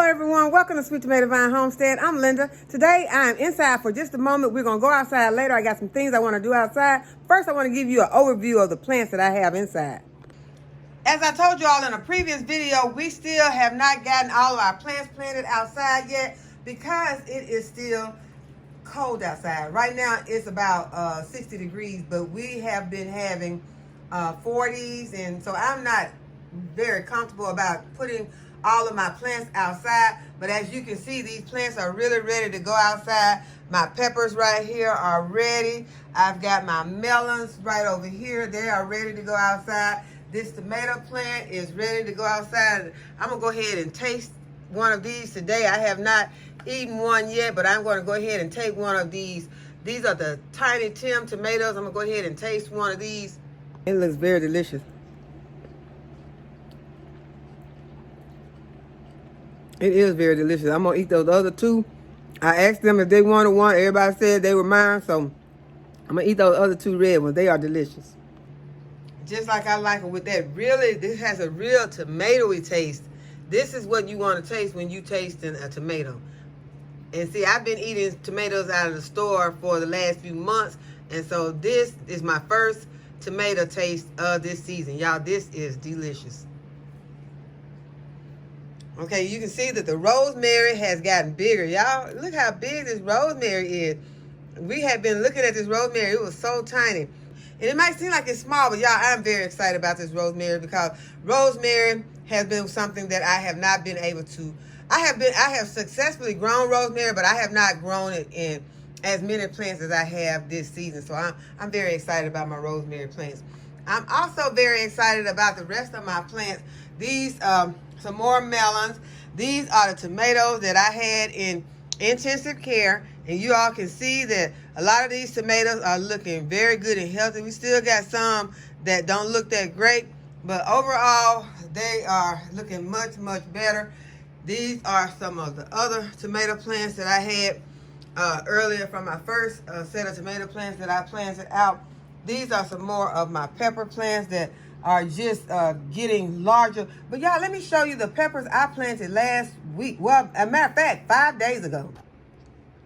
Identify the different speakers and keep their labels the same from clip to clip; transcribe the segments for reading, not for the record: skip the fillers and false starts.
Speaker 1: everyone, welcome to Sweet Tomato Vine Homestead. I'm Linda. Today I'm inside for just a moment. We're going to go outside later. I got some things I want to do outside. First, I want to give you an overview of the plants that I have inside. As I told you all in a previous video, we still have not gotten all of our plants planted outside yet because it is still cold outside. Right now it's about 60 degrees, but we have been having 40s, and so I'm not very comfortable about putting all of my plants outside. But as you can see, these plants are really ready to go outside. My peppers right here are ready. I've got my melons right over here. They are ready to go outside. This tomato plant is ready to go outside. I'm gonna go ahead and taste one of these today. I have not eaten one yet, but I'm going to go ahead and take one of these. These are the Tiny Tim tomatoes. I'm gonna go ahead and taste one of these. It looks very delicious. It is very delicious. I'm gonna eat those other two. I asked them if they wanted one. Everybody said they were mine, so I'm gonna eat those other two red ones. They are delicious. Just like I like it with that. Really, this has a real tomatoey taste. This is what you want to taste when you tasting a tomato. And see, I've been eating tomatoes out of the store for the last few months, and so this is my first tomato taste of this season. Y'all, this is delicious. Okay, you can see that the rosemary has gotten bigger. Y'all, look how big this rosemary is. We have been looking at this rosemary. It was so tiny. And it might seem like it's small, but y'all, I'm very excited about this rosemary because rosemary has been something that I have not been able to. I have successfully grown rosemary, but I have not grown it in as many plants as I have this season. So I'm very excited about my rosemary plants. I'm also very excited about the rest of my plants. These some more melons. These are the tomatoes that I had in intensive care, and you all can see that a lot of these tomatoes are looking very good and healthy. We still got some that don't look that great, but overall they are looking much better. These are some of the other tomato plants that I had earlier from my first set of tomato plants that I planted out. These are some more of my pepper plants that are just getting larger. But y'all, let me show you the peppers I planted last week. Well, as a matter of fact, 5 days ago.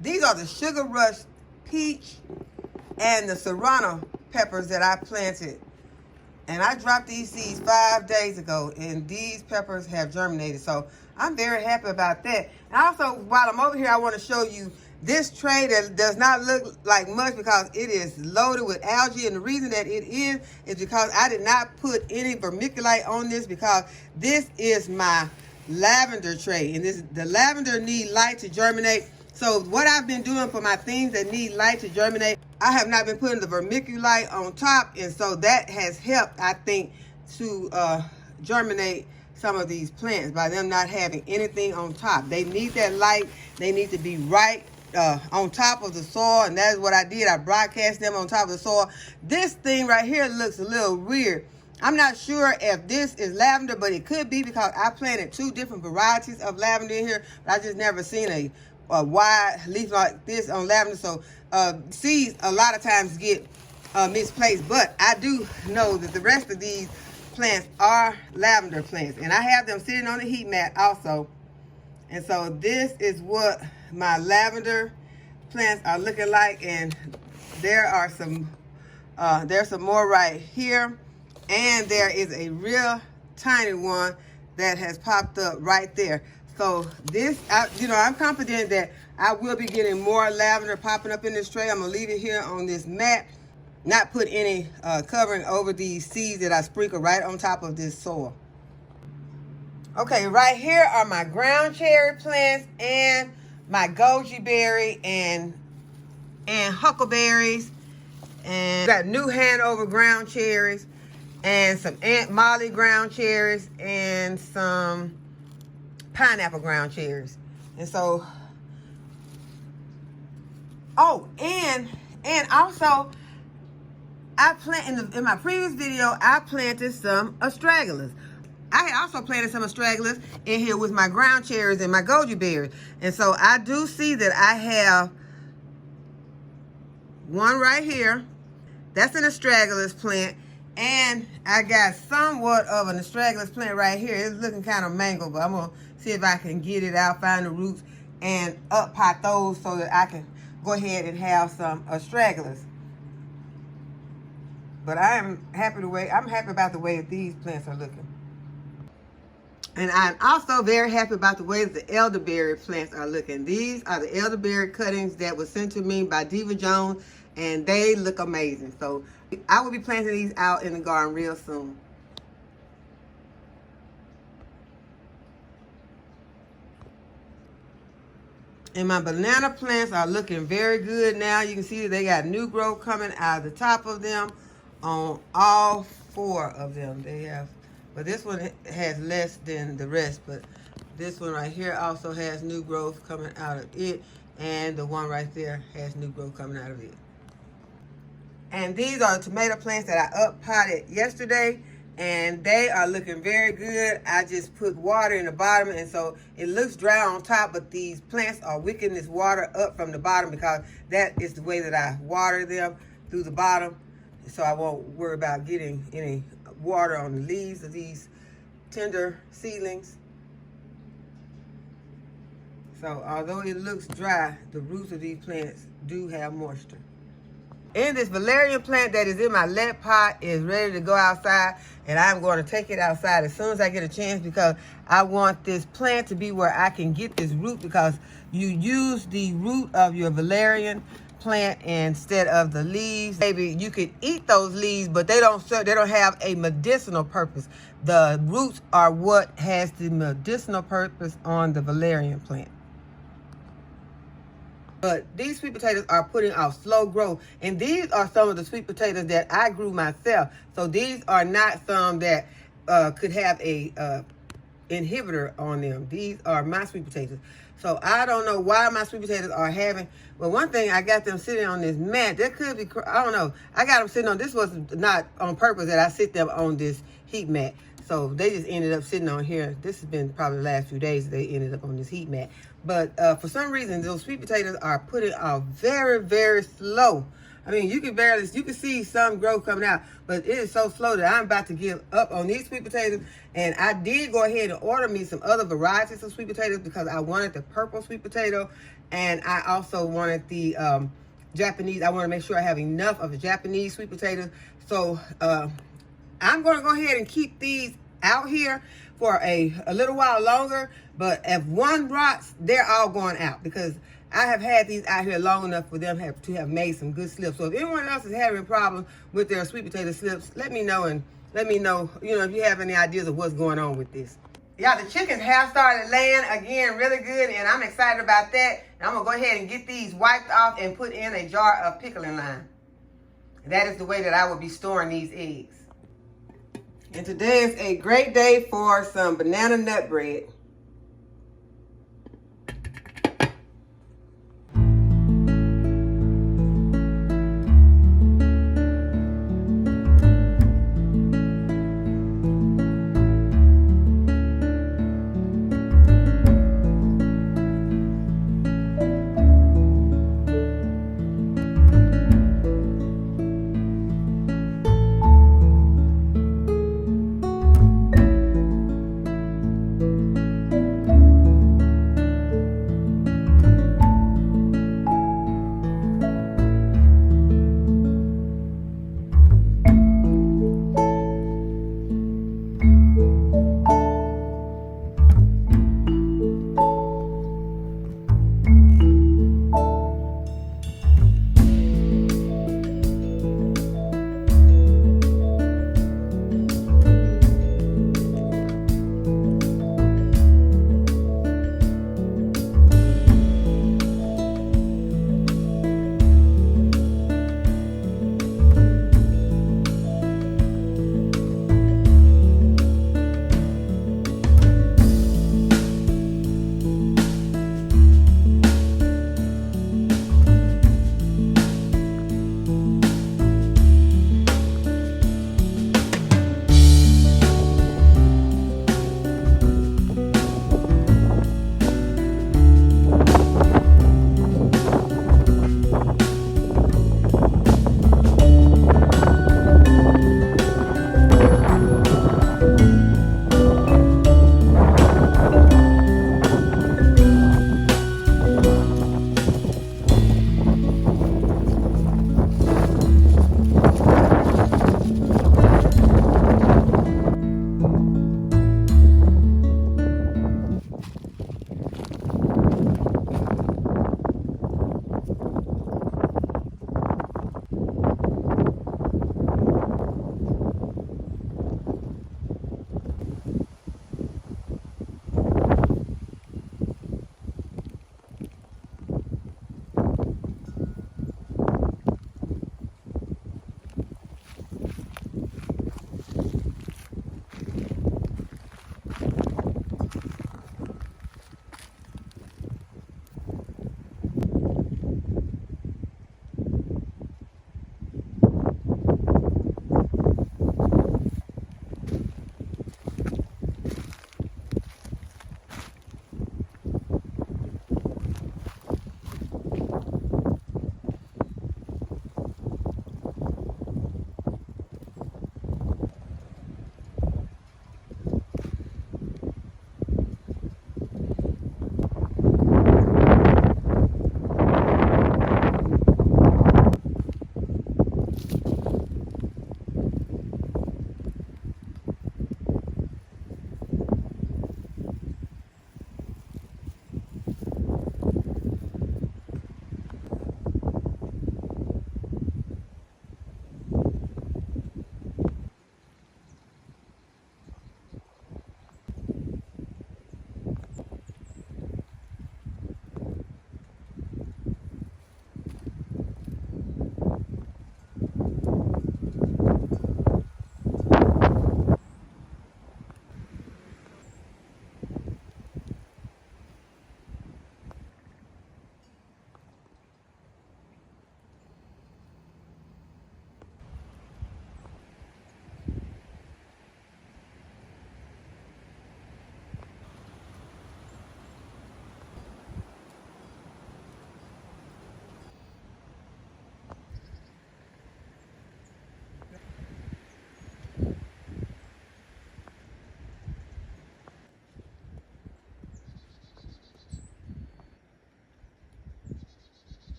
Speaker 1: These are the Sugar Rush Peach and the Serrano peppers that I planted. And I dropped these seeds 5 days ago, and these peppers have germinated. So I'm very happy about that. And also, while I'm over here, I want to show you this tray that does not look like much because it is loaded with algae. And the reason that it is because I did not put any vermiculite on this because this is my lavender tray. And the lavender need light to germinate. So what I've been doing for my things that need light to germinate, I have not been putting the vermiculite on top. And so that has helped, I think, to germinate some of these plants by them not having anything on top. They need that light. They need to be right on top of the soil, and that's what I did. I broadcast them on top of the soil. This thing right here looks a little weird. I'm not sure if this is lavender, but it could be because I planted 2 different varieties of lavender in here, but I just never seen a wide leaf like this on lavender. So seeds a lot of times get misplaced, but I do know that the rest of these plants are lavender plants, and I have them sitting on the heat mat also. And so this is what my lavender plants are looking like, and there are some there's some more right here, and there is a real tiny one that has popped up right there. So this, I'm confident that I will be getting more lavender popping up in this tray. I'm gonna leave it here on this mat, not put any covering over these seeds that I sprinkle right on top of this soil. Okay, right here are my ground cherry plants and my goji berry and huckleberries, and got New Hanover ground cherries and some Aunt Molly ground cherries and some pineapple ground cherries. And so, and also I planted in my previous video, I planted some astragalus. I also planted some astragalus in here with my ground cherries and my goji berries. And so I do see that I have one right here. That's an astragalus plant. And I got somewhat of an astragalus plant right here. It's looking kind of mangled, but I'm going to see if I can get it out, find the roots, and up pot those so that I can go ahead and have some astragalus. But I'm happy about the way that these plants are looking. And I'm also very happy about the way that the elderberry plants are looking. These are the elderberry cuttings that were sent to me by Diva Jones, and they look amazing. So I will be planting these out in the garden real soon. And my banana plants are looking very good now. You can see that they got new growth coming out of the top of them on all 4 of them. They have, but this one has less than the rest, but this one right here also has new growth coming out of it, and the one right there has new growth coming out of it. And these are the tomato plants that I up potted yesterday, and they are looking very good. I just put water in the bottom, and so it looks dry on top, but these plants are wicking this water up from the bottom because that is the way that I water them, through the bottom, so I won't worry about getting any water on the leaves of these tender seedlings. So although it looks dry, the roots of these plants do have moisture. And this valerian plant that is in my lead pot is ready to go outside, and I'm going to take it outside as soon as I get a chance because I want this plant to be where I can get this root, because you use the root of your valerian plant instead of the leaves. Maybe you could eat those leaves, but they don't have a medicinal purpose. The roots are what has the medicinal purpose on the valerian plant. But these sweet potatoes are putting off slow growth, and these are some of the sweet potatoes that I grew myself. So these are not some that could have a inhibitor on them. These are my sweet potatoes. So I don't know why my sweet potatoes are having, but one thing, I got them sitting on this mat. That could be, I don't know. I got them sitting on, this was not on purpose that I sit them on this heat mat. So they just ended up sitting on here. This has been probably the last few days they ended up on this heat mat. But for some reason, those sweet potatoes are putting off very, very slow. I mean, you can see some growth coming out, but it is so slow that I'm about to give up on these sweet potatoes. And I did go ahead and order me some other varieties of sweet potatoes because I wanted the purple sweet potato, and I also wanted the Japanese. I want to make sure I have enough of the Japanese sweet potatoes. So I'm going to go ahead and keep these out here for a little while longer. But if one rots, they're all going out because I have had these out here long enough for them to have made some good slips. So if anyone else is having problems with their sweet potato slips, let me know, and let me know, if you have any ideas of what's going on with this. Yeah, the chickens have started laying again really good, and I'm excited about that. And I'm going to go ahead and get these wiped off and put in a jar of pickling lime. That is the way that I will be storing these eggs. And today is a great day for some banana nut bread.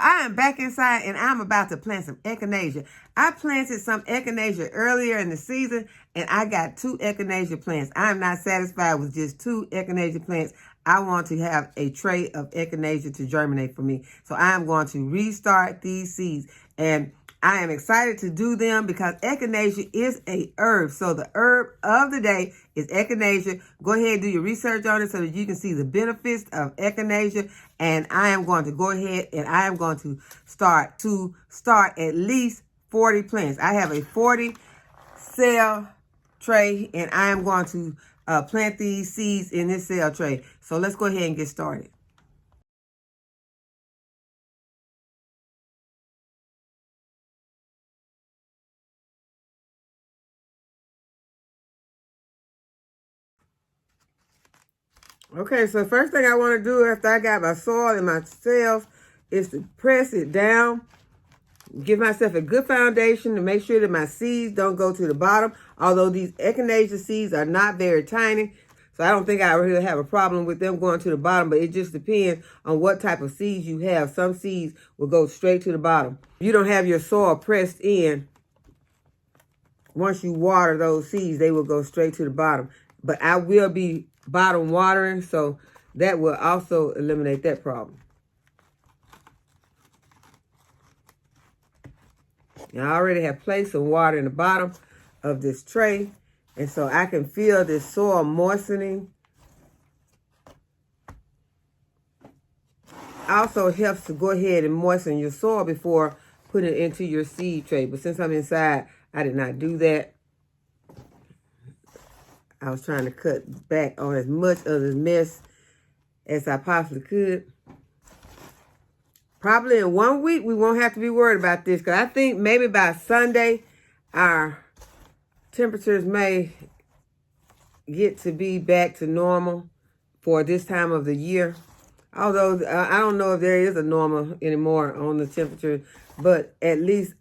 Speaker 1: I am back inside and I'm about to plant some Echinacea. I planted some Echinacea earlier in the season and I got 2 Echinacea plants. I am not satisfied with just 2 Echinacea plants. I want to have a tray of Echinacea to germinate for me. So I am going to restart these seeds and I am excited to do them because Echinacea is a herb. So the herb of the day is Echinacea. Go ahead and do your research on it so that you can see the benefits of Echinacea. And I am going to go ahead and I am going to start at least 40 plants. I have a 40 cell tray and I am going to plant these seeds in this cell tray. So let's go ahead and get started. Okay, so the first thing I want to do after I got my soil and my cells is to press it down, give myself a good foundation to make sure that my seeds don't go to the bottom. Although these Echinacea seeds are not very tiny, so I don't think I really have a problem with them going to the bottom, but it just depends on what type of seeds you have. Some seeds will go straight to the bottom. If you don't have your soil pressed in, once you water those seeds, they will go straight to the bottom. But I will be bottom watering, so that will also eliminate that problem. Now, I already have placed some water in the bottom of this tray, and so I can feel this soil moistening. Also helps to go ahead and moisten your soil before putting it into your seed tray. But since I'm inside, I did not do that. I was trying to cut back on as much of this mess as I possibly could. Probably in 1 week, we won't have to be worried about this because I think maybe by Sunday, our temperatures may get to be back to normal for this time of the year. Although I don't know if there is a normal anymore on the temperature, but at least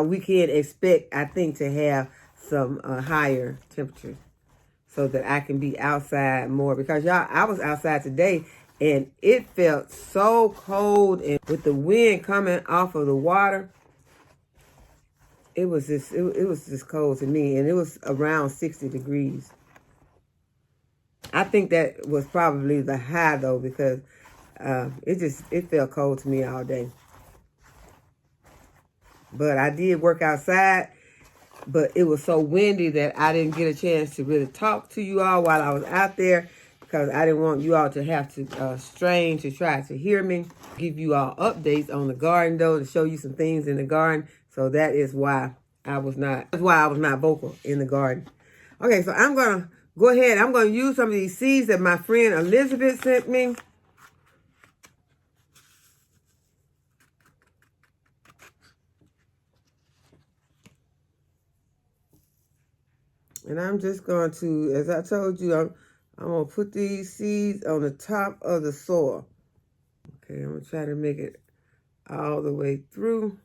Speaker 1: we can expect, I think, to have some higher temperatures so that I can be outside more. Because y'all, I was outside today and it felt so cold, and with the wind coming off of the water, it was just cold to me, and it was around 60 degrees. I think that was probably the high though, because it felt cold to me all day. But I did work outside, but it was so windy that I didn't get a chance to really talk to you all while I was out there, because I didn't want you all to have to strain to try to hear me. Give you all updates on the garden though, to show you some things in the garden. So that is why I was not vocal in the garden. Okay, so I'm gonna go ahead. I'm gonna use some of these seeds that my friend Elizabeth sent me. And I'm just going to, as I told you, I'm going to put these seeds on the top of the soil. Okay, I'm going to try to make it all the way through.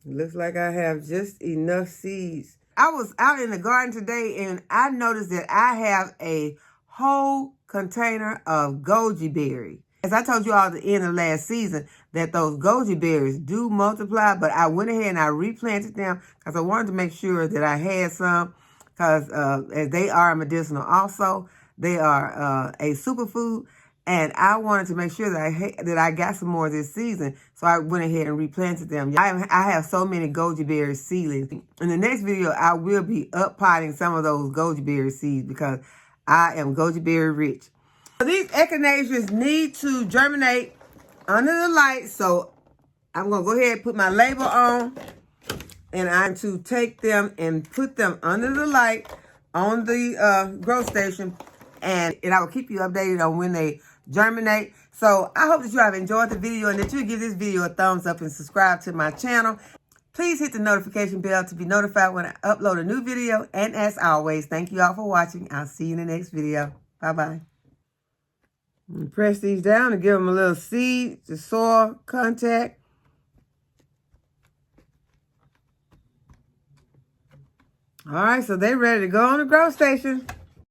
Speaker 1: It looks like I have just enough seeds. I was out in the garden today and I noticed that I have a whole container of goji berry. As I told you all at the end of last season, that those goji berries do multiply, but I went ahead and I replanted them because I wanted to make sure that I had some, because as they are medicinal also. They are a superfood, and I wanted to make sure that I got some more this season, so I went ahead and replanted them. I have so many goji berry seedlings. In the next video, I will be uppotting some of those goji berry seeds because I am goji berry rich. These Echinaceas need to germinate under the light, so I'm going to go ahead and put my label on, and I'm to take them and put them under the light on the grow station, and I will keep you updated on when they germinate. So I hope that you have enjoyed the video and that you give this video a thumbs up and subscribe to my channel. Please hit the notification bell to be notified when I upload a new video. And as always, thank you all for watching. I'll see you in the next video. Bye-bye. Press these down and give them a little seed to soil contact. All right, so they're ready to go on the grow station.